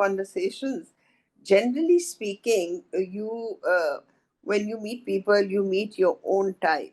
conversations, generally speaking, when you meet people, you meet your own type.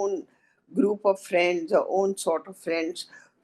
own group of friends or own sort of friends.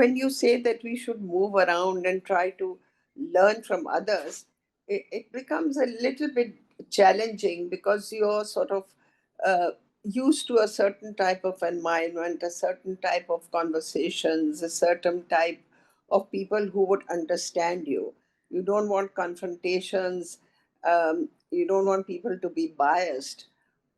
when you say that we should move around and try to learn from others, it becomes a little bit challenging because you're sort of used to a certain type of environment, a certain type of conversations, a certain type of people who would understand you. You don't want confrontations, you don't want people to be biased.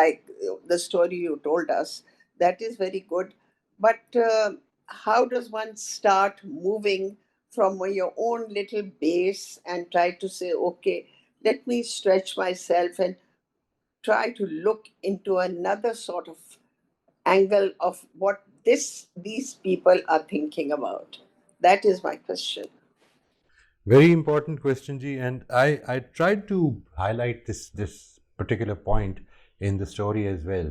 like the story you told us, that is very good. But how does one start moving from your own little base and try to say, okay, let me stretch myself and try to look into another sort of angle of what these people are thinking about? That is my question. Very important question, Ji, and I tried to highlight this particular point in the story as well.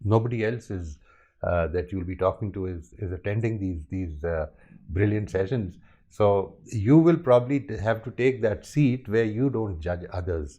nobody else is that you'll be talking to is attending these brilliant sessions. So you will probably have to take that seat where you don't judge others.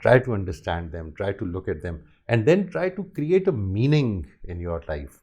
try to understand them, try to look at them, and then try to create a meaning in your life.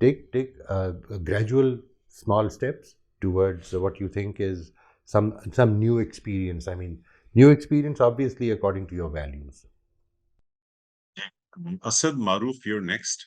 Take gradual small steps towards what you think is some new experience. I mean, new experience obviously according to your values. Asad Maruf, you're next.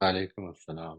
Alaikum assalam.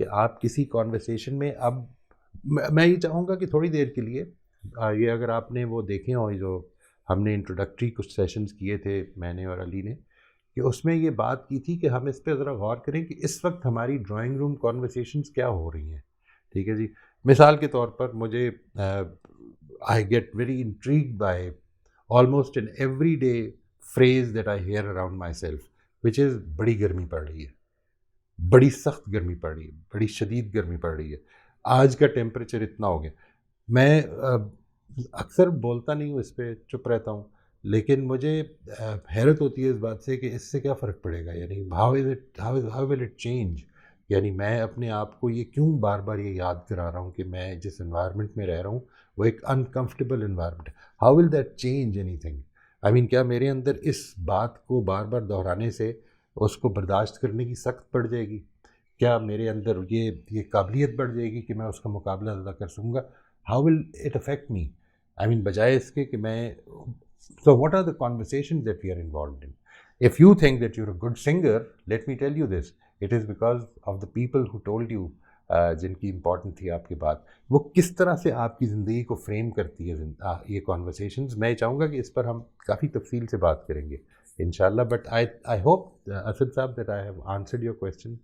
کہ آپ کسی conversation میں اب میں یہ چاہوں گا کہ تھوڑی دیر کے لیے یہ اگر آپ نے وہ دیکھے ہوں جو ہم نے انٹروڈکٹری کچھ سیشنز کیے تھے میں نے اور علی نے، کہ اس میں یہ بات کی تھی کہ ہم اس پہ ذرا غور کریں کہ اس وقت ہماری ڈرائنگ روم کانورسیشنز کیا ہو رہی ہیں. ٹھیک ہے جی. مثال کے طور پر مجھے I get very intrigued by almost an everyday phrase that I hear around myself, which is بڑی گرمی پڑ رہی ہے، بڑی سخت گرمی پڑ رہی ہے، بڑی شدید گرمی پڑ رہی ہے، آج کا ٹیمپریچر اتنا ہو گیا. میں اکثر بولتا نہیں ہوں اس پہ، چپ رہتا ہوں، لیکن مجھے حیرت ہوتی ہے اس بات سے کہ اس سے کیا فرق پڑے گا، یعنی how will it change. یعنی میں اپنے آپ کو یہ کیوں بار بار یہ یاد کرا رہا ہوں کہ میں جس انوائرمنٹ میں رہ رہا ہوں وہ ایک انکمفرٹیبل انوائرمنٹ ہے. ہاؤ ول دیٹ چینج اینی تھنگ. آئی مین کیا میرے اندر اس بات کو بار بار دہرانے سے اس کو برداشت کرنے کی سخت پڑ جائے گی؟ کیا میرے اندر یہ قابلیت بڑھ جائے گی کہ میں اس کا مقابلہ زیادہ کر سکوں گا؟ How will it affect me? I mean بجائے اس کے کہ میں so what are the conversations that we are involved in. If you think that you're a good singer, let me tell you this, it is because of the people who told you جن کی important تھی آپ کی بات. وہ کس طرح سے آپ کی زندگی کو فریم کرتی ہے یہ کانورسیشنز. میں چاہوں گا کہ اس پر ہم کافی تفصیل سے بات کریں گے انشاءاللہ. بٹ آئی ہوپ اسد صاحب that I have answered your question.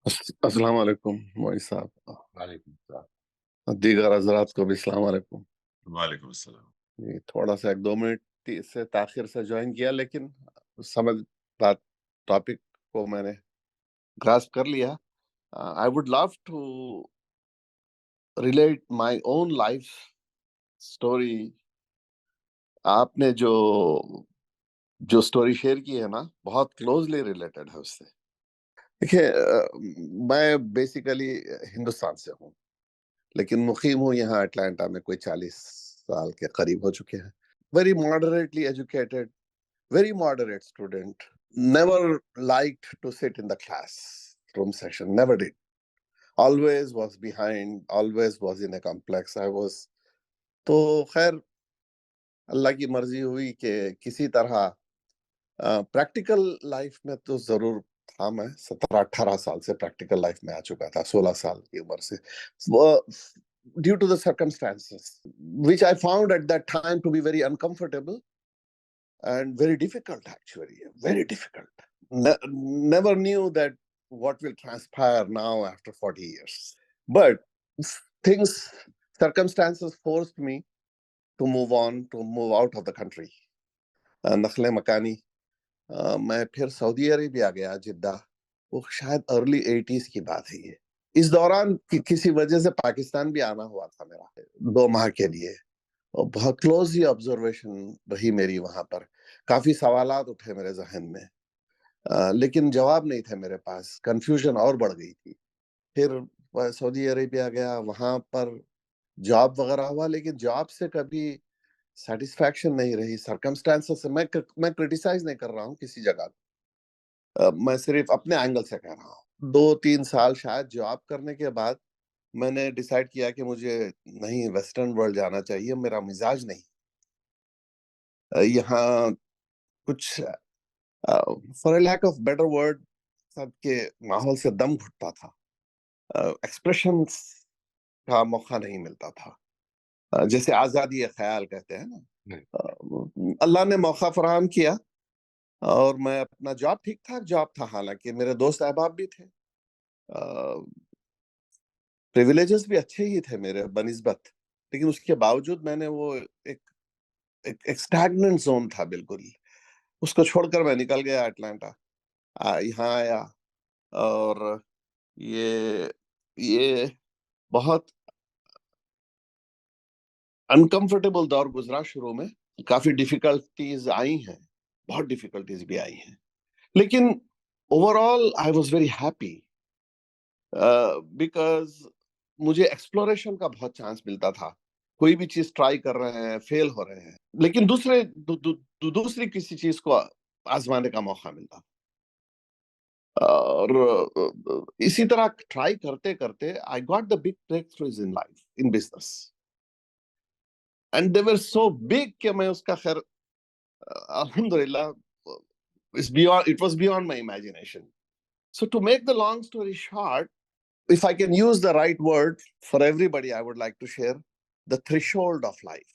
السلام علیکم موئی صاحب، وعلیکم السلام. دیگر حضرات کو بھی السلام علیکم. وعلیکم السلام. یہ تھوڑا سا 1-2 منٹ سے تاخیر سے جوائن کیا، لیکن سمجھ بات ٹاپک کو میں نے گراسپ کر لیا. I would love to relate my own life story. آپ نے جو اسٹوری شیئر کی ہے نا، بہت کلوزلی ریلیٹڈ ہے اس سے. دیکھیے، میں بیسیکلی ہندوستان سے ہوں، لیکن مقیم ہوں یہاں اٹلانٹا میں، کوئی 40 سال کے قریب ہو چکے ہیں. Very moderately educated, very moderate student. Never liked to sit in the classroom session, never did. Always was behind, always was in a complex. I was تو خیر اللہ کی مرضی ہوئی کہ کسی طرح پریکٹیکل لائف میں تو ضرور تھا. میں 17-18 سال سے پریکٹیکل لائف میں آ چکا تھا، 16 سال کی عمر سے. Due to the circumstances, which I found at that time to be very uncomfortable and very difficult, actually, very difficult. Never knew that what will transpire now after 40 years. But circumstances forced me to move on, to move out of the country. نقل مکانی میں پھر سعودی عربیہ گیا، Jeddah. وہ شاید early 80s کی بات ہے یہ. اس دوران کسی وجہ سے پاکستان بھی آنا ہوا تھا میرا 2 ماہ کے لیے، اور بہت کلوزلی آبزرویشن رہی میری وہاں پر. کافی سوالات اٹھے میرے ذہن میں، لیکن جواب نہیں تھے میرے پاس. کنفیوژن اور بڑھ گئی تھی. پھر سعودی عربیہ گیا، وہاں پر جاب وغیرہ ہوا، لیکن جاب سے کبھی سیٹسفیکشن نہیں رہی. سرکمسٹانسز سے میں کرٹیسائز نہیں کر رہا ہوں کسی جگہ، میں صرف اپنے اینگل سے کہہ رہا ہوں. 2-3 سال شاید جاب کرنے کے بعد میں نے ڈیسائیڈ کیا کہ مجھے نہیں ویسٹرن ورلڈ جانا چاہیے، میرا مزاج نہیں. یہاں کچھ for a lack of better word سب کے ماحول سے دم گھٹتا تھا، ایکسپریشن کا موقع نہیں ملتا تھا. جیسے آزادی خیال کہتے ہیں نا. اللہ نے موقع فراہم کیا، اور میں اپنا جاب، ٹھیک ٹھاک جاب تھا، حالانکہ میرے دوست احباب بھی تھے، پریویلیجز بھی اچھے ہی تھے میرے بنسبت، لیکن اس کے باوجود میں نے وہ ایک اسٹیگننٹ زون تھا بالکل. اس کو چھوڑ کر میں نکل گیا اٹلانٹا، یہاں آیا، اور یہ بہت انکمفرٹیبل دور گزرا. شروع میں کافی ڈیفیکلٹیز آئی ہیں، بہت ڈیفیکلٹیز بھی آئی ہیں، لیکن over all I was very happy because مجھے ایکسپلوریشن کا بہت چانس ملتا تھا. کوئی بھی چیز ٹرائی کر رہے ہیں، فیل ہو رہے ہیں، لیکن دوسری کسی چیز کو آزمانے کا موقع ملتا. اور اسی طرح ٹرائی کرتے کرتے I got the big breakthroughs in life, in business. And they were so big کہ میں اس کا خیر الحمدللہ it was beyond my imagination. So to make the long story short, if I can use the right word for everybody, I would like to share the threshold of life.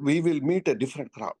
we will meet a different crowd.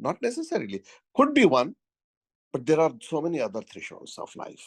Not necessarily. Could be one, but there are so many other thresholds of life.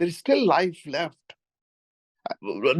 There is still life left.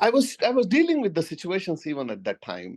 I was dealing with the situations even at that time.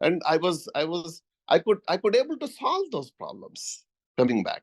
and I could able to solve those problems coming back.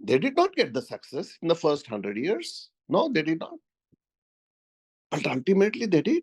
They did not get the success in the first 100 years. No, they did not. But ultimately they did.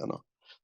you know.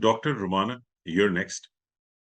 Dr. Rumana, you're next.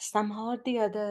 somehow or the other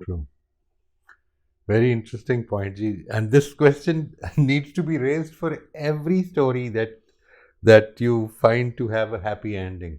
True. Very interesting point, ji. And this question needs to be raised for every story that you find to have a happy ending.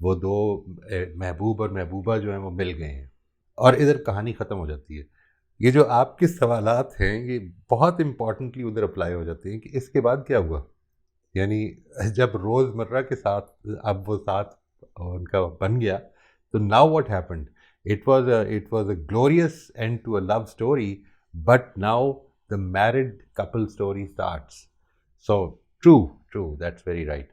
وہ دو محبوب اور محبوبہ جو ہیں وہ مل گئے ہیں اور ادھر کہانی ختم ہو جاتی ہے. یہ جو آپ کے سوالات ہیں یہ بہت امپورٹنٹلی ادھر اپلائی ہو جاتے ہیں کہ اس کے بعد کیا ہوا. یعنی جب روز مرہ کے ساتھ اب وہ ساتھ ان کا بن گیا تو now what happened. It was a glorious end to a love story, but now the married couple story starts. So true, that's very right.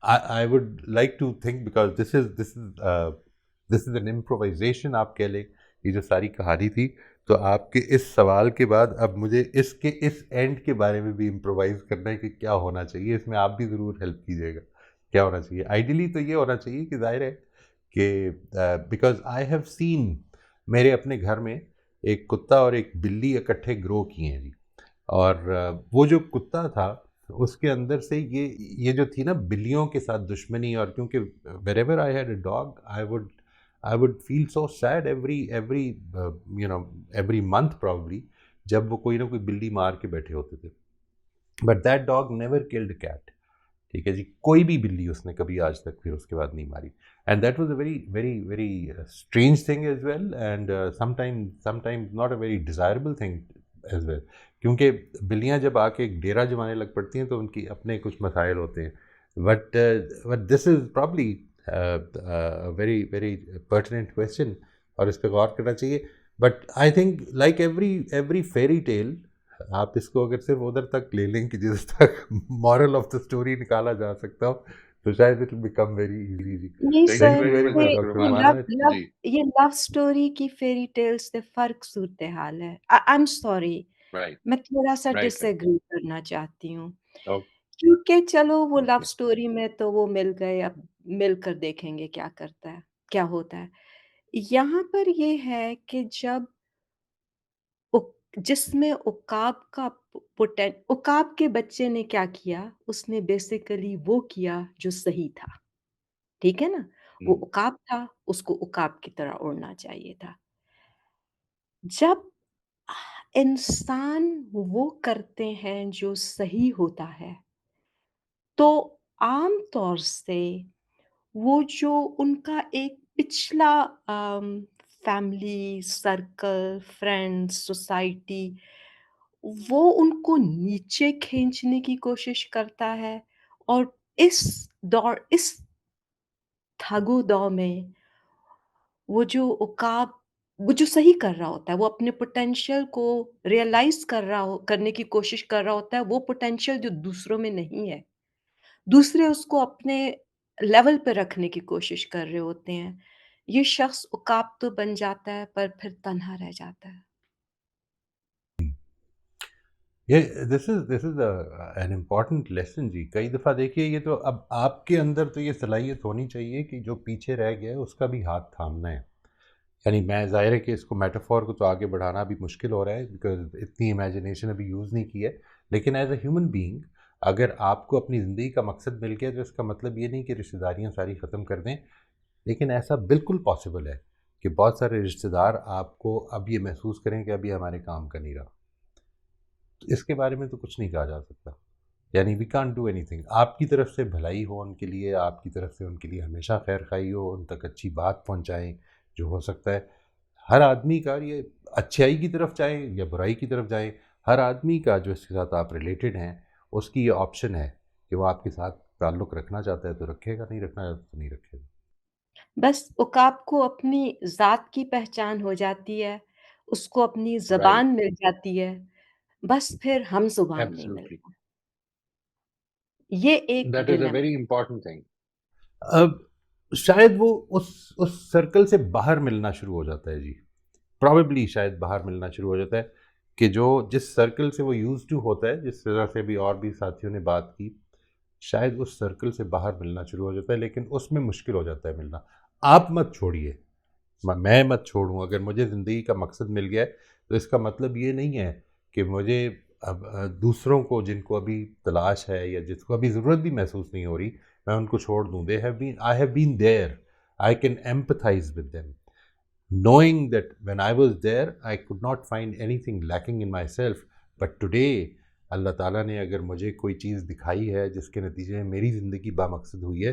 I would like to think, because this is an improvisation آپ کہہ لیں. یہ جو ساری کہانی تھی تو آپ کے اس سوال کے بعد اب مجھے اس اینڈ کے بارے میں بھی امپرووائز کرنا ہے کہ کیا ہونا چاہیے. اس میں آپ بھی ضرور ہیلپ کیجیے گا. کیا ہونا چاہیے؟ آئیڈیلی تو یہ ہونا چاہیے کہ ظاہر ہے کہ بیکاز آئی ہیو سین میرے اپنے گھر میں ایک کتا اور ایک بلی اکٹھے گرو کیے ہیں جی. اور وہ جو کتا تھا اس کے اندر سے یہ جو تھی نا بلیوں کے ساتھ دشمنی. اور کیونکہ wherever I had a dog, I would feel so sad every month probably جب وہ کوئی نہ کوئی بلی مار کے بیٹھے ہوتے تھے. But that dog never killed a cat. ٹھیک ہے جی. کوئی بھی بلی اس نے کبھی آج تک پھر اس کے بعد نہیں ماری. And that was a very very very strange thing as well, and sometimes not a very desirable thing as well. کیونکہ بلیاں جب آ کے ایک ڈیرا جمانے لگ پڑتی ہیں تو ان کی اپنے کچھ مسائل ہوتے ہیں. But this is probably a very very pertinent question اور اس پہ غور کرنا چاہیے. But I think like every fairy tale, آپ اس کو اگر صرف ادھر تک لے لیں کہ جس تک مورل آف دا اسٹوری نکالا جا سکتا ہو تو شاید it will become very easy. جی نہیں thank sir, you very much doctor Amanat. یہ لو اسٹوری کی فیری ٹیل سے فرق صورتحال ہے. آئی ایم سوری، میں تھوڑا سا ڈس ایگری کرنا چاہتی ہوں. کیونکہ چلو وہ لو اسٹوری میں تو وہ مل گئے، اب مل کر دیکھیں گے کیا کرتا ہے، کیا ہوتا ہے. یہاں پر یہ ہے کہ جس میں عقاب کے بچے نے کیا کیا، اس نے بیسیکلی وہ کیا جو صحیح تھا. ٹھیک ہے نا، وہ عقاب تھا، اس کو عقاب کی طرح اڑنا چاہیے تھا. جب انسان وہ کرتے ہیں جو صحیح ہوتا ہے تو عام طور سے وہ جو ان کا ایک پچھلا فیملی سرکل، فرینڈز، سوسائٹی، وہ ان کو نیچے کھینچنے کی کوشش کرتا ہے. اور اس تھگ و دو میں وہ جو صحیح کر رہا ہوتا ہے، وہ اپنے پوٹینشیل کو ریئلائز کرنے کی کوشش کر رہا ہوتا ہے، وہ پوٹینشیل جو دوسروں میں نہیں ہے. دوسرے اس کو اپنے لیول پہ رکھنے کی کوشش کر رہے ہوتے ہیں. یہ شخص عقاب تو بن جاتا ہے پر پھر تنہا رہ جاتا ہے. دس از این امپورٹنٹ لیسن جی. کئی دفعہ دیکھیے یہ تو اب آپ کے اندر تو یہ صلاحیت ہونی چاہیے کہ جو پیچھے رہ گیا ہے اس کا بھی ہاتھ تھامنا ہے. یعنی میں ظاہر ہے کہ اس کو میٹافور کو تو آگے بڑھانا بھی مشکل ہو رہا ہے بیکاز اتنی امیجنیشن ابھی یوز نہیں کی ہے. لیکن ایز اے ہیومن بینگ اگر آپ کو اپنی زندگی کا مقصد مل گیا تو اس کا مطلب یہ نہیں کہ رشتہ داریاں ساری ختم کر دیں. لیکن ایسا بالکل پاسبل ہے کہ بہت سارے رشتہ دار آپ کو اب یہ محسوس کریں کہ ابھی ہمارے کام کا نہیں رہا. اس کے بارے میں تو کچھ نہیں کہا جا سکتا. یعنی we can't do anything. آپ کی طرف سے بھلائی ہو ان کے لیے، آپ کی طرف سے ان کے لیے ہمیشہ خیر خواہی ہو، ان تک اچھی بات پہنچائیں جو ہو سکتا ہے. ہر آدمی کا یہ اچھائی کی طرف جائیں یا برائی کی طرف جائیں، ہر آدمی کا جو اس کے ساتھ آپ ریلیٹڈ ہیں اس کی یہ آپشن ہے کہ وہ آپ کے ساتھ تعلق رکھنا چاہتا ہے تو رکھے گا، نہیں رکھنا چاہتا تو نہیں رکھے گا. بس عقاب کو اپنی ذات کی پہچان ہو جاتی ہے، اس کو اپنی زبان مل جاتی ہے، بس پھر ہم زبان نہیں ملتا. یہ ایک that is a dilemma. Very important thing. اب شاید وہ اس سرکل سے باہر ملنا شروع ہو جاتا ہے جی. پرابیبلی شاید باہر ملنا شروع ہو جاتا ہے کہ جس سرکل سے وہ یوز ٹو ہوتا ہے، جس طرح سے بھی اور بھی ساتھیوں نے بات کی، شاید اس سرکل سے باہر ملنا شروع ہو جاتا ہے. لیکن اس میں مشکل ہو جاتا ہے ملنا. آپ مت چھوڑیے، میں مت چھوڑوں. اگر مجھے زندگی کا مقصد مل گیا ہے تو اس کا مطلب یہ نہیں ہے کہ مجھے اب دوسروں کو جن کو ابھی تلاش ہے یا جس کو ابھی ضرورت بھی محسوس نہیں ہو رہی میں ان کو چھوڑ دوں. I have been there. I can empathize with them. Knowing that when I was there, I could not find anything lacking in myself. But today, اللہ تعالیٰ نے اگر مجھے کوئی چیز دکھائی ہے جس کے نتیجے میں میری زندگی بامقصد ہوئی ہے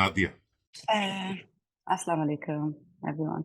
Nadia. Assalamu alaikum, everyone.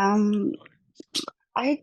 Um, I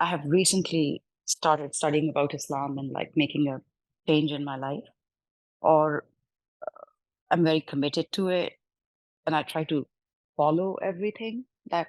I have recently started studying about Islam and like making a change in my life, or I'm very committed to it, and I try to follow everything that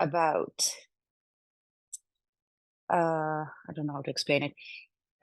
about I don't know how to explain it.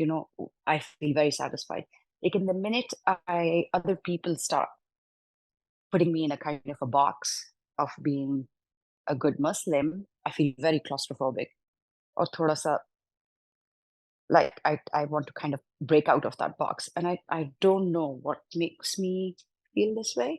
you know, I feel very satisfied. Like in the minute other people start putting me in a kind of a box of being a good Muslim, I feel very claustrophobic. Or thoda sa, like I want to kind of break out of that box. And I don't know what makes me feel this way.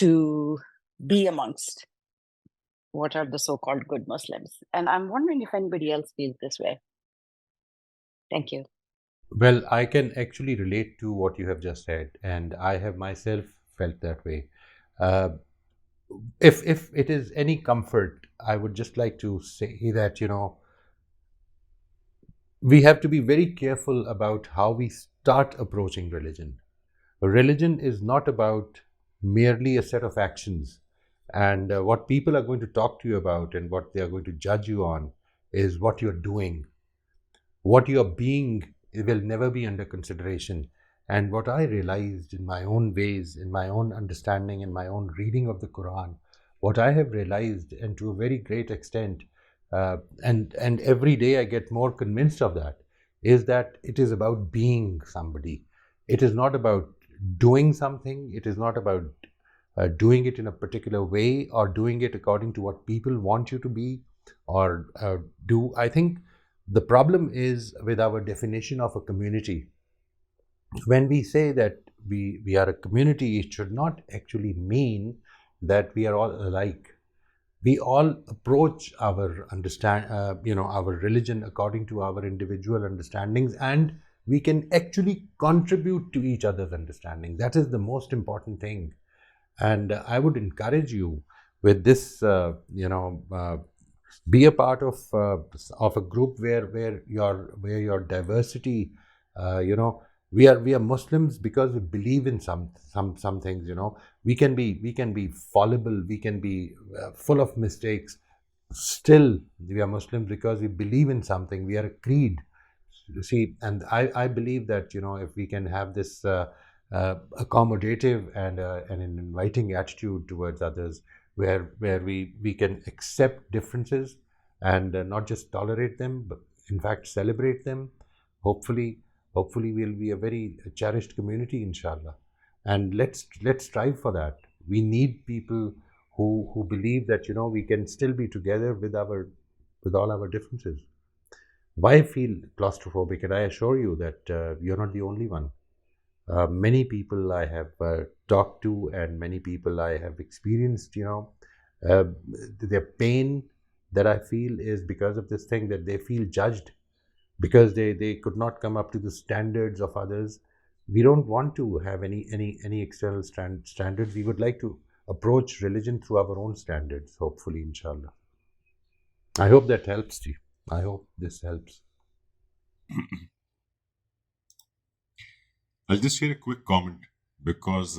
to be amongst what are the so-called good Muslims. And I'm wondering if anybody else feels this way. Thank you. Well, I can actually relate to what you have just said, and I have myself felt that way. If it is any comfort, I would just like to say that, you know, we have to be very careful about how we start approaching religion. Religion is not about merely a set of actions, and what people are going to talk to you about and what they are going to judge you on is what you're doing. What you're being will never be under consideration. And what I realized in my own ways, in my own understanding, in my own reading of the Quran, what I have realized, and to a very great extent, and every day I get more convinced of that, is that it is about being somebody. It is not about doing something. It is not about doing it in a particular way or doing it according to what people want you to be or do. I think the problem is with our definition of a community. When we say that we are a community, it should not actually mean that we are all alike. We all approach our our religion according to our individual understandings, and we can actually contribute to each other's understanding. That is the most important thing. And I would encourage you with this, be a part of a group where your diversity, we are Muslims because we believe in some things. We can be fallible, we can be full of mistakes. Still, we are Muslims because we believe in something. We are a creed. See, and I believe that if we can have this accommodative and an inviting attitude towards others, where we can accept differences and not just tolerate them, but in fact celebrate them. Hopefully we'll be a very cherished community, inshallah. And let's strive for that. We need people who believe that we can still be together with all our differences. Why feel claustrophobic? And I assure you that you're not the only one. Many people I have talked to, and many people I have experienced, their pain that I feel is because of this thing, that they feel judged because they could not come up to the standards of others. We don't want to have any external standards. We would like to approach religion through our own standards, hopefully, inshallah. I hope that helps you. I hope this helps. I'll just share a quick comment because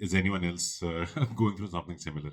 is anyone else going through something similar?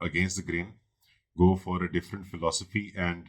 against the grain, go for a different philosophy, and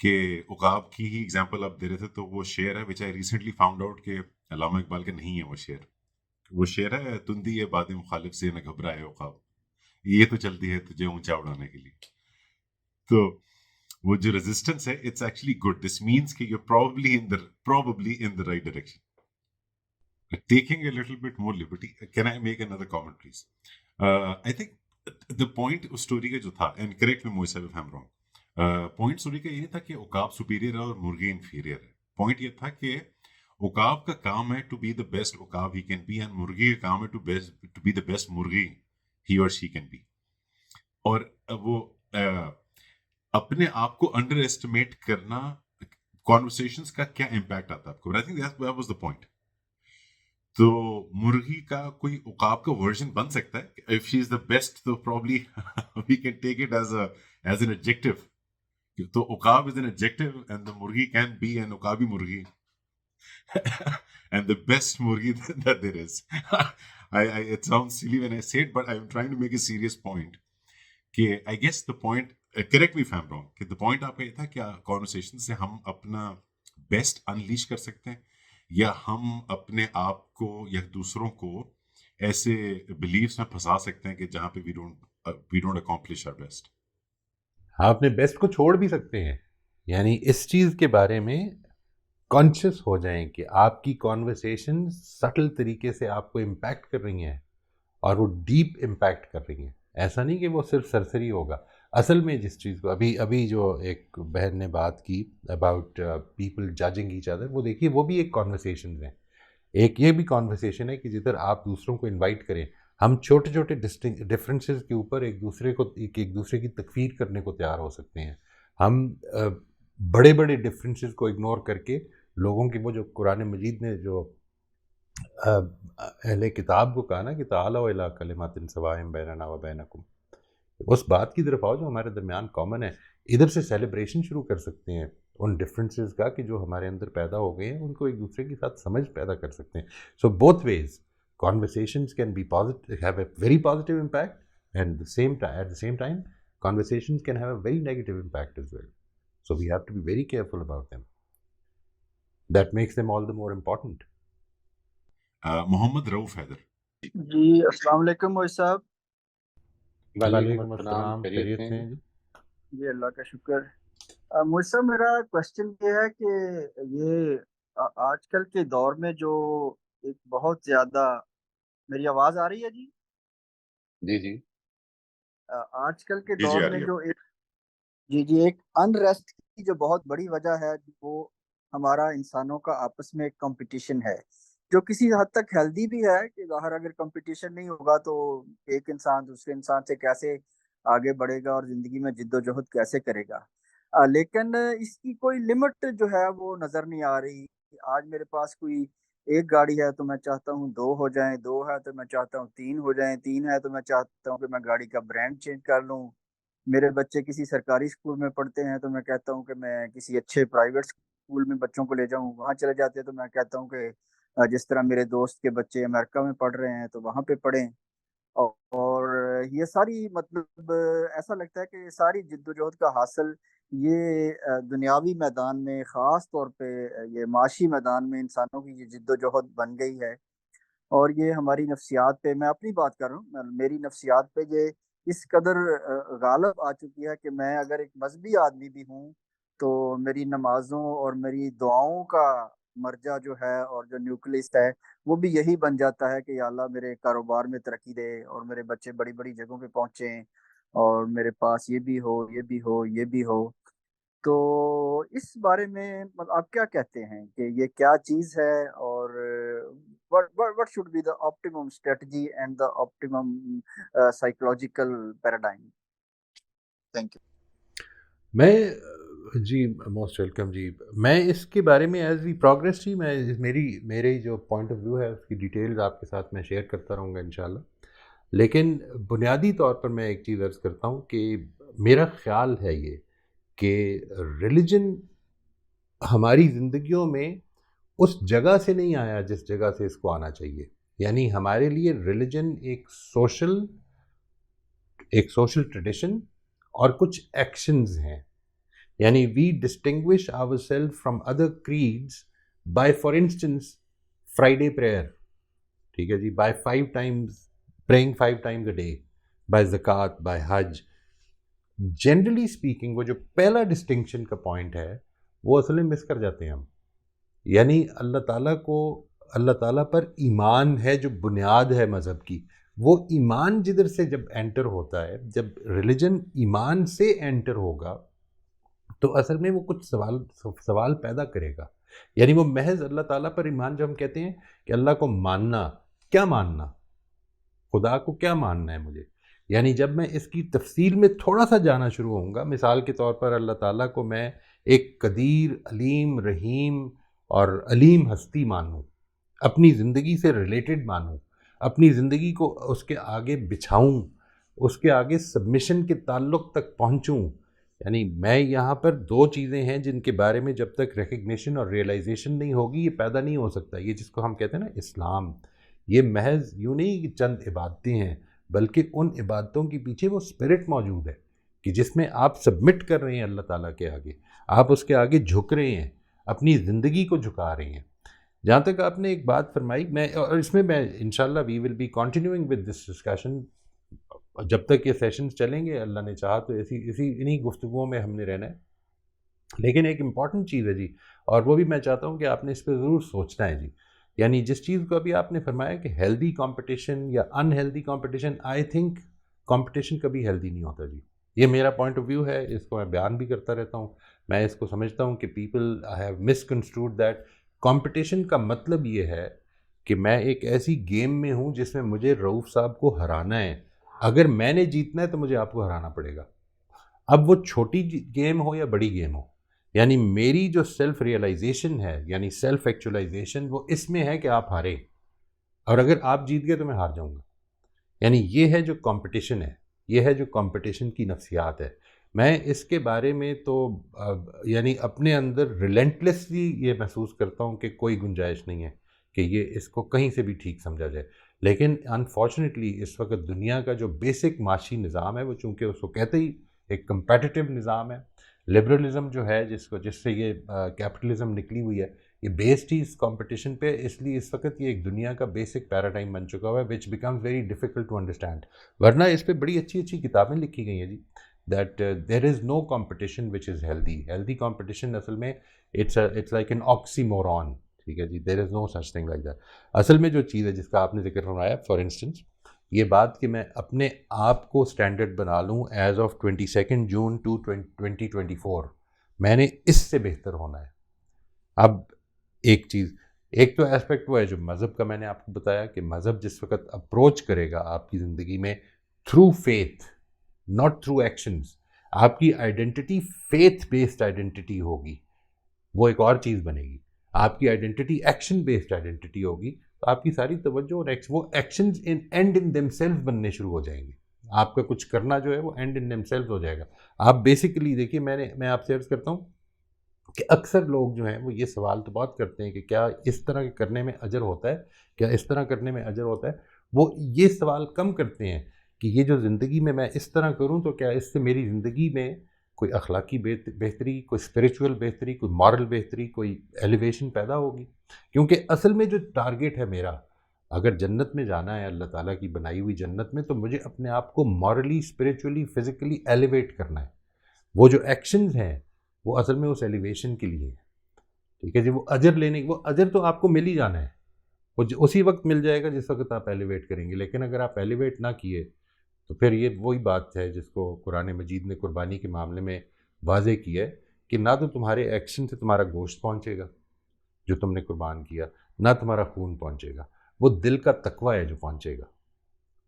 کہ عقاب کی ہی example آپ دے رہے تھے، تو وہ شعر ہے وچ آئی ریسنٹلی فاؤنڈ آؤٹ کہ علامہ اقبال کا نہیں ہے وہ شعر ہے، تندی ہے باد مخالف سے نہ گھبرائے عقاب، یہ تو چلتی ہے تجھے اونچا اڑانے کے لیے. تو وہ جو ریزسٹنس ہے it's actually good. This means کہ you probably in the right direction. Taking a little bit more liberty. Can I make another comment, please? I think the point اس story کا جو تھا, and correct me Moisa if I'm wrong, point story کا یہ نہیں تھا کہ عقاب superior ہے اور مرغی inferior ہے. point یہ تھا کہ عقاب کا کام ہے to be the best عقاب he can be, and مرغی کا کام ہے to be the best مرغی he or she can be. اور وہ اپنے آپ کو انڈر ایسٹیمیٹ کرنا conversations کا کیا امپیکٹ آتا ہے آپ کو. I think that was the point. تو مرغی کا کوئی عقاب کا ورژن بن سکتا ہے. if she is the best تو probably we can take it as an adjective. تو عقاب is an adjective and the مرغی can be an عقابی مرغی and the best مرغی that there is. It sounds silly when I say it, but I'm trying to make a serious point. کہ I guess the point, correct me if I'm wrong, کہ the point آپ کا یہ تھا کہ conversation سے ہم اپنا بیسٹ unleash کر سکتے ہیں, یا ہم اپنے آپ کو یا دوسروں کو ایسے بلیفس میں پھنسا سکتے ہیں کہ جہاں پہ we don't accomplish our best. آپ اپنے بیسٹ کو چھوڑ بھی سکتے ہیں. یعنی اس چیز کے بارے میں کانشیس ہو جائیں کہ آپ کی کانورسیشن سٹل طریقے سے آپ کو امپیکٹ کر رہی ہیں اور وہ ڈیپ امپیکٹ کر رہی ہیں. ایسا نہیں کہ وہ صرف سرسری ہوگا. اصل میں جس چیز کو ابھی جو ایک بہن نے بات کی about people judging each other, وہ دیکھیے وہ بھی ایک کانورسیشنز ہیں. ایک یہ بھی کانورسیشن ہے کہ جدھر آپ دوسروں کو انوائٹ کریں. ہم چھوٹے چھوٹے ڈفرینسز کے اوپر ایک دوسرے کی تکفیر کرنے کو تیار ہو سکتے ہیں. ہم بڑے بڑے ڈفرینسز کو اگنور کر کے لوگوں کی, وہ جو قرآن مجید نے جو اہل کتاب کو کہا نا کہ تعالوا الی کلمات سواء بیننا و بینکم, اس بات کی طرف آؤ جو ہمارے درمیان کامن ہے. ادھر سے سیلیبریشن شروع کر سکتے ہیں ان ڈفرینسز کا کہ جو ہمارے اندر پیدا ہو گئے ہیں, ان کو ایک دوسرے کے ساتھ سمجھ پیدا کر سکتے ہیں. So both ways conversations can be positive, have a very positive impact, and at the same time conversations can have a very negative impact as well. So we have to be very careful about them. That makes them all the more important. محمد رؤف حیدر. جی السلام علیکم موئی صاحب. وعلیکم السلام, خیریت سے ہیں جی اللہ کا شکر. موئی صاحب میرا کوشچن یہ ہے کہ یہ آج کل کے دور میں جو ایک بہت زیادہ, میری آواز آ رہی ہے جی؟ جی آج کل کے دور میں جو ایک انریسٹ کی جو بہت بڑی وجہ ہے وہ ہمارا انسانوں کا آپس میں ایک کمپٹیشن ہے, جو کسی حد تک ہیلدی بھی ہے کہ ظاہر اگر کمپٹیشن نہیں ہوگا تو ایک انسان دوسرے انسان سے کیسے آگے بڑھے گا اور زندگی میں جد و جہد کیسے کرے گا. لیکن اس کی کوئی لمٹ جو ہے وہ نظر نہیں آ رہی. آج میرے پاس کوئی ایک گاڑی ہے تو میں چاہتا ہوں 2 ہو جائیں, 2 ہے تو میں چاہتا ہوں 3 ہو جائیں, 3 ہے تو میں چاہتا ہوں کہ میں گاڑی کا برانڈ چینج کر لوں. میرے بچے کسی سرکاری اسکول میں پڑھتے ہیں تو میں کہتا ہوں کہ میں کسی اچھے پرائیویٹ اسکول میں بچوں کو لے جاؤں. وہاں چلے جاتے ہیں تو میں کہتا ہوں کہ جس طرح میرے دوست کے بچے امریکہ میں پڑھ رہے ہیں تو وہاں پہ پڑھیں. اور یہ ساری مطلب ایسا لگتا ہے کہ یہ ساری جد و جہد کا حاصل یہ دنیاوی میدان میں, خاص طور پہ یہ معاشی میدان میں انسانوں کی یہ جد و جہد بن گئی ہے. اور یہ ہماری نفسیات پہ, میں اپنی بات کر رہا ہوں, میری نفسیات پہ یہ اس قدر غالب آ چکی ہے کہ میں اگر ایک مذہبی آدمی بھی ہوں تو میری نمازوں اور میری دعاؤں کا مرجع جو ہے اور جو نیوکلس ہے وہ بھی یہی بن جاتا ہے کہ یا اللہ میرے کاروبار میں ترقی دے اور میرے بچے بڑی بڑی جگہوں پہ پہنچیں اور میرے پاس یہ بھی ہو یہ بھی ہو یہ بھی ہو. تو اس بارے میں آپ کیا کہتے ہیں کہ یہ کیا چیز ہے اور what should be the optimum strategy and the optimum psychological paradigm? Thank you. میں جی موسٹ ویلکم جی. میں اس کے بارے میں ایز وی پروگریس جی میں میرے جو پوائنٹ آف ویو ہے اس کی ڈیٹیلز آپ کے ساتھ میں شیئر کرتا رہوں گا انشاءاللہ. لیکن بنیادی طور پر میں ایک چیز عرض کرتا ہوں کہ میرا خیال ہے یہ کہ ریلیجن ہماری زندگیوں میں اس جگہ سے نہیں آیا جس جگہ سے اس کو آنا چاہیے. یعنی ہمارے لیے ریلیجن ایک سوشل ٹریڈیشن اور کچھ ایکشنز ہیں یعنی we distinguish our self from other creeds by for instance Friday prayer, ٹھیک ہے جی، by 5 times praying 5 times a day، by zakat, by Hajj. Generally speaking وہ جو پہلا ڈسٹنکشن کا پوائنٹ ہے وہ اصل میں مس کر جاتے ہیں ہم. یعنی اللہ تعالیٰ پر ایمان ہے جو بنیاد ہے مذہب کی، وہ ایمان جدھر سے جب انٹر ہوتا ہے، جب ریلیجن ایمان سے انٹر ہوگا تو اصل میں وہ کچھ سوال پیدا کرے گا. یعنی وہ محض اللہ تعالیٰ پر ایمان، جب ہم کہتے ہیں کہ اللہ کو ماننا، کیا ماننا، خدا کو کیا ماننا ہے مجھے، یعنی جب میں اس کی تفصیل میں تھوڑا سا جانا شروع ہوں گا، مثال کے طور پر اللہ تعالیٰ کو میں ایک قدیر، علیم، رحیم اور علیم ہستی مانوں، اپنی زندگی سے ریلیٹڈ مانوں، اپنی زندگی کو اس کے آگے بچھاؤں، اس کے آگے سبمیشن کے تعلق تک پہنچوں. یعنی میں یہاں پر 2 چیزیں ہیں جن کے بارے میں جب تک ریکگنیشن اور ریئلائزیشن نہیں ہوگی یہ پیدا نہیں ہو سکتا. یہ جس کو ہم کہتے ہیں نا اسلام، یہ محض یوں نہیں کہ چند عبادتیں ہیں، بلکہ ان عبادتوں کے پیچھے وہ اسپرٹ موجود ہے کہ جس میں آپ سبمٹ کر رہے ہیں اللہ تعالیٰ کے آگے، آپ اس کے آگے جھک رہے ہیں، اپنی زندگی کو جھکا رہے ہیں. جہاں تک آپ نے ایک بات فرمائی، میں اور اس میں انشاءاللہ we will be continuing with this discussion جب تک یہ سیشنز چلیں گے، اللہ نے چاہا تو انہی گفتگوؤں میں ہم نے رہنا ہے. لیکن ایک امپورٹنٹ چیز ہے جی، اور وہ بھی میں چاہتا ہوں کہ آپ نے اس پہ ضرور سوچنا ہے جی. یعنی جس چیز کو ابھی آپ نے فرمایا کہ ہیلدی کمپٹیشن یا in healthy competition, I think competition کبھی ہیلدی نہیں ہوتا جی. یہ میرا پوائنٹ آف ویو ہے، اس کو میں بیان بھی کرتا رہتا ہوں. میں اس کو سمجھتا ہوں کہ people have miss construed that competition کا مطلب یہ ہے کہ میں ایک ایسی گیم میں ہوں جس میں مجھے رؤوف صاحب کو ہرانا ہے، اگر میں نے جیتنا ہے تو مجھے آپ کو ہرانا پڑے گا. اب وہ چھوٹی گیم ہو یا بڑی گیم ہو، یعنی میری جو سیلف ریئلائزیشن ہے، یعنی سیلف ایکچولائزیشن، وہ اس میں ہے کہ آپ ہارے، اور اگر آپ جیت گئے تو میں ہار جاؤں گا. یعنی یہ ہے جو کمپٹیشن ہے، یہ ہے جو کمپٹیشن کی نفسیات ہے. میں اس کے بارے میں تو یعنی اپنے اندر ریلنٹلیسلی یہ محسوس کرتا ہوں کہ کوئی گنجائش نہیں ہے کہ یہ اس کو کہیں سے بھی ٹھیک سمجھا جائے. لیکن انفارچونیٹلی اس وقت دنیا کا جو بیسک معاشی نظام ہے وہ چونکہ اس کو کہتے ہی ایک کمپیٹیٹیو نظام ہے. لبرلزم جو ہے جس سے یہ کیپٹلزم نکلی ہوئی ہے، یہ بیسڈ ہی اس کمپٹیشن پہ، اس لیے اس وقت یہ ایک دنیا کا بیسک پیراڈائم بن چکا ہوا ہے which becomes very difficult to understand. ورنہ اس پہ بڑی اچھی اچھی کتابیں لکھی گئی ہیں جی، that there is no competition which is healthy. Healthy competition اصل میں اٹس لائک این آکسی مورون، ٹھیک ہے جی، there is no such thing like that. اصل میں جو چیز ہے جس کا آپ نے ذکر فرمایا، فار انسٹنس یہ بات کہ میں اپنے آپ کو اسٹینڈرڈ بنا لوں ایز آف 22 جون 2024، میں نے اس سے بہتر ہونا ہے. اب ایک چیز، ایک تو ایسپیکٹ وہ ہے جو مذہب کا میں نے آپ کو بتایا کہ مذہب جس وقت اپروچ کرے گا آپ کی زندگی میں through faith, not through actions, آپ کی آئیڈینٹی فیتھ بیسڈ آئیڈینٹی ہوگی، وہ ایک اور چیز بنے گی. آپ کی آئیڈینٹی ایکشن بیسڈ آئیڈینٹی ہوگی تو آپ کی ساری توجہ اور وہ actions and in them self بننے شروع ہو جائیں گے. آپ کا کچھ کرنا جو ہے وہ اینڈ ان دیم سیلف ہو جائے گا. آپ بیسیکلی دیکھیے، میں آپ سے عرض کرتا ہوں کہ اکثر لوگ جو ہیں وہ یہ سوال تو بہت کرتے ہیں کہ کیا اس طرح کے کرنے میں اجر ہوتا ہے، کیا اس طرح کرنے میں اجر ہوتا ہے. وہ یہ سوال کم کرتے ہیں کہ یہ جو زندگی میں اس طرح کروں تو کیا اس سے میری زندگی میں کوئی اخلاقی بہتری، کوئی اسپریچول بہتری، کوئی مورل بہتری، کوئی ایلیویشن پیدا ہوگی. کیونکہ اصل میں جو ٹارگیٹ ہے میرا، اگر جنت میں جانا ہے، اللہ تعالیٰ کی بنائی ہوئی جنت میں، تو مجھے اپنے آپ کو مورلی، اسپریچولی، فزیکلی ایلیویٹ کرنا ہے. وہ جو ایکشنز ہیں وہ اصل میں اس ایلیویشن کے لیے ہے، ٹھیک ہے جی. وہ اجر تو آپ کو مل ہی جانا ہے، وہ اسی وقت مل جائے گا جس وقت آپ ایلیویٹ کریں گے. لیکن اگر آپ ایلیویٹ نہ کیے تو پھر یہ وہی بات ہے جس کو قرآن مجید نے قربانی کے معاملے میں واضح کیا ہے کہ نہ تو تمہارے ایکشن سے تمہارا گوشت پہنچے گا جو تم نے قربان کیا، نہ تمہارا خون پہنچے گا، وہ دل کا تقوی ہے جو پہنچے گا.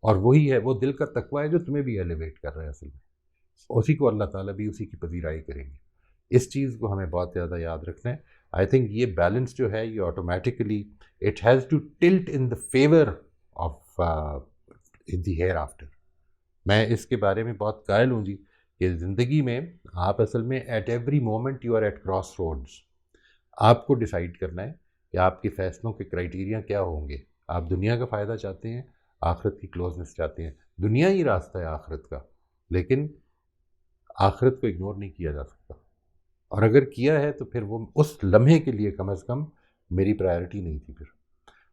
اور وہی ہے، وہ دل کا تقوی ہے جو تمہیں بھی ایلیویٹ کر رہا ہے. اصل میں اسی کو اللہ تعالیٰ بھی اسی کی پذیرائی کریں گے. اس چیز کو ہمیں بہت زیادہ یاد رکھنا ہے. آئی تھنک یہ بیلنس جو ہے یہ automatically it has to tilt in the favour of the hereafter. میں اس کے بارے میں بہت قائل ہوں جی کہ زندگی میں آپ اصل میں at every moment you are at crossroads. آپ کو ڈیسائیڈ کرنا ہے کہ آپ کے فیصلوں کے کرائیٹیریا کیا ہوں گے. آپ دنیا کا فائدہ چاہتے ہیں، آخرت کی کلوزنس چاہتے ہیں. دنیا ہی راستہ ہے آخرت کا، لیکن آخرت کو اگنور نہیں کیا جا سکتا. اور اگر کیا ہے تو پھر وہ اس لمحے کے لیے کم از کم میری پرائرٹی نہیں تھی پھر.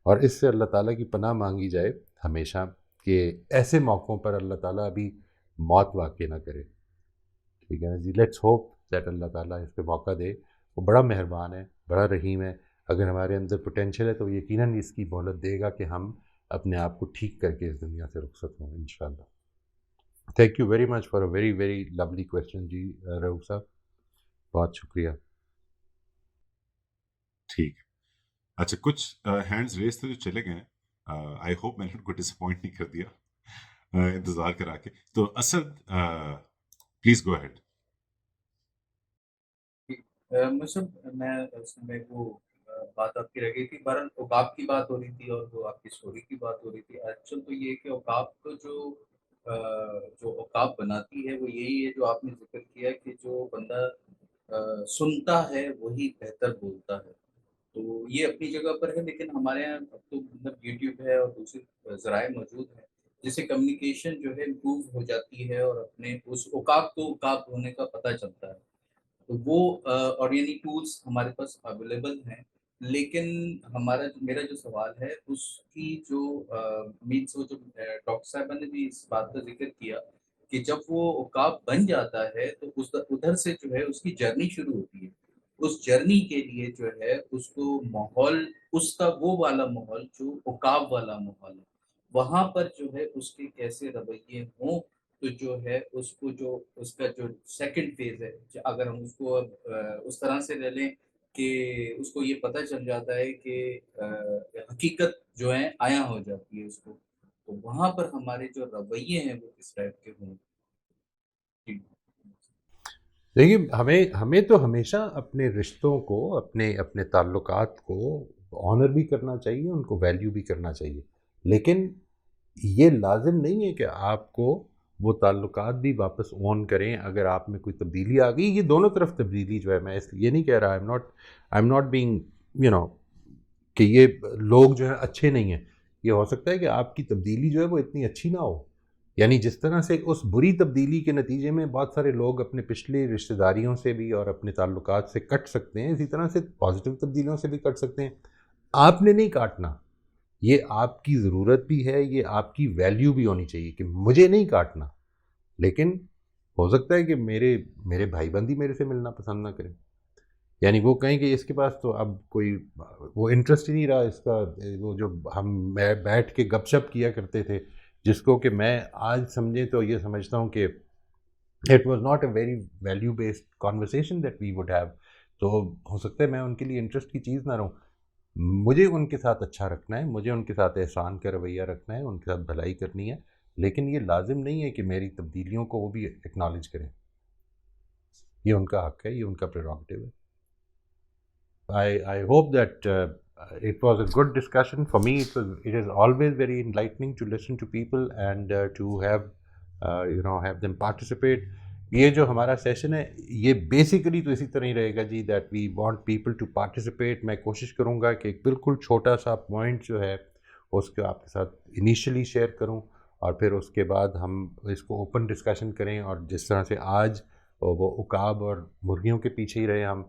اور اس سے اللہ تعالیٰ کی پناہ مانگی جائے ہمیشہ کہ ایسے موقعوں پر اللہ تعالیٰ ابھی موت واقع نہ کرے. ٹھیک ہے نا جی. لیٹس ہوپ دیٹ اللہ تعالیٰ اس پہ موقع دے. وہ بڑا مہربان ہے, بڑا رحیم ہے. اگر ہمارے اندر پوٹینشیل ہے تو یقیناً اس کی مہلت دے گا کہ ہم اپنے آپ کو ٹھیک کر کے اس دنیا سے رخصت ہوں انشاءاللہ. Thank you very much for a very very lovely question جی رؤوف صاحب, بہت شکریہ. ٹھیک. اچھا, کچھ ہینڈز ریز تھے جو چلے گئے ہیں. آئی ہوپ میں نے ان کو ڈسپوائنٹ نہیں کر دیا انتظار کرا کے. تو اسد پلیز گو ہیڈ. میں وہ بات آپ کی رہ گئی تھی, بہرحال عقاب کی بات ہو رہی تھی اور وہ آپ کی اسٹوری کی بات ہو رہی تھی. ایکچوئل تو یہ کہ عقاب کو جو عقاب بناتی ہے وہ یہی ہے جو آپ نے ذکر کیا کہ جو بندہ سنتا ہے وہی بہتر بولتا ہے. تو یہ اپنی جگہ پر ہے, لیکن ہمارے یہاں اب تو مطلب یوٹیوب ہے اور دوسرے ذرائع موجود ہیں جس سے کمیونیکیشن جو ہے امپروو ہو جاتی ہے اور اپنے اس عقاب کو عقاب ہونے کا پتہ چلتا ہے. تو وہ اور یعنی ٹولس ہمارے پاس اویلیبل ہیں. لیکن میرا جو سوال ہے اس کی جو مینس وہ جو ڈاکٹر صاحبہ نے بھی اس بات کا ذکر کیا کہ جب وہ عقاب بن جاتا ہے تو ادھر سے جو ہے اس کی جرنی شروع ہوتی ہے. اس جرنی کے لیے جو ہے اس کو ماحول, اس کا وہ والا ماحول جو عقاب والا ماحول ہے, وہاں پر جو ہے اس کے کیسے رویے ہوں. تو جو ہے اس کو جو اس کا جو سیکنڈ فیز ہے, اگر ہم اس کو اس طرح سے لے لیں کہ اس کو یہ پتہ چل جاتا ہے کہ حقیقت جو ہے آیا ہو جاتی ہے اس کو, تو وہاں پر ہمارے جو رویے ہیں وہ کس ٹائپ کے ہوں. دیکھیے ہمیں تو ہمیشہ اپنے رشتوں کو, اپنے تعلقات کو آنر بھی کرنا چاہیے, ان کو ویلیو بھی کرنا چاہیے. لیکن یہ لازم نہیں ہے کہ آپ کو وہ تعلقات بھی واپس اون کریں اگر آپ میں کوئی تبدیلی آ گئی. یہ دونوں طرف تبدیلی جو ہے, میں اس یہ نہیں کہہ رہا آئی ایم ناٹ بینگ کہ یہ لوگ جو ہے اچھے نہیں ہیں. یہ ہو سکتا ہے کہ آپ کی تبدیلی جو ہے وہ اتنی اچھی نہ ہو. یعنی جس طرح سے اس بری تبدیلی کے نتیجے میں بہت سارے لوگ اپنے پچھلی رشتہ داریوں سے بھی اور اپنے تعلقات سے کٹ سکتے ہیں, اسی طرح سے پازیٹیو تبدیلیوں سے بھی کٹ سکتے ہیں. آپ نے نہیں کاٹنا, یہ آپ کی ضرورت بھی ہے, یہ آپ کی ویلیو بھی ہونی چاہیے کہ مجھے نہیں کاٹنا. لیکن ہو سکتا ہے کہ میرے بھائی بندی میرے سے ملنا پسند نہ کریں. یعنی وہ کہیں کہ اس کے پاس تو اب کوئی وہ انٹرسٹ ہی نہیں رہا اس کا, وہ جو ہم بیٹھ کے گپ شپ کیا کرتے تھے, جس کو کہ میں آج سمجھے تو یہ سمجھتا ہوں کہ it was not a very value based conversation that we would have. تو ہو سکتا ہے میں ان کے لیے انٹرسٹ کی چیز نہ رہوں. مجھے ان کے ساتھ اچھا رکھنا ہے, مجھے ان کے ساتھ احسان کا رویہ رکھنا ہے, ان کے ساتھ بھلائی کرنی ہے. لیکن یہ لازم نہیں ہے کہ میری تبدیلیوں کو وہ بھی ایکنالج کریں. یہ ان کا حق ہے, یہ ان کا پریروگیٹو ہے. I hope that it was a good discussion. For me, it is always very enlightening to listen to people and to have them participate. یہ جو ہمارا سیشن ہے یہ بیسیکلی تو اسی طرح ہی رہے گا جی, that we want people to participate. میں کوشش کروں گا کہ ایک بالکل چھوٹا سا پوائنٹ جو ہے اس کو آپ کے ساتھ انیشلی شیئر کروں, اور پھر اس کے بعد ہم اس کو اوپن ڈسکشن کریں. اور جس طرح سے آج وہ عقاب اور مرغیوں کے پیچھے ہی رہے ہم,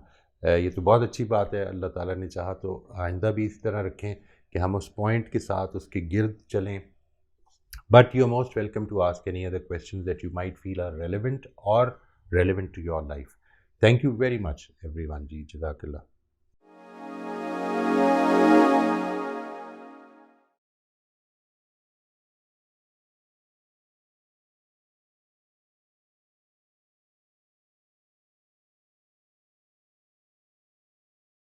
یہ تو بہت اچھی بات ہے. اللہ تعالیٰ نے چاہا تو آئندہ بھی اسی طرح رکھیں کہ ہم اس پوائنٹ کے ساتھ اس کے گرد چلیں. But you are most welcome to ask any other questions that you might feel are relevant or relevant to your life. Thank you very much everyone جی, جزاک اللہ.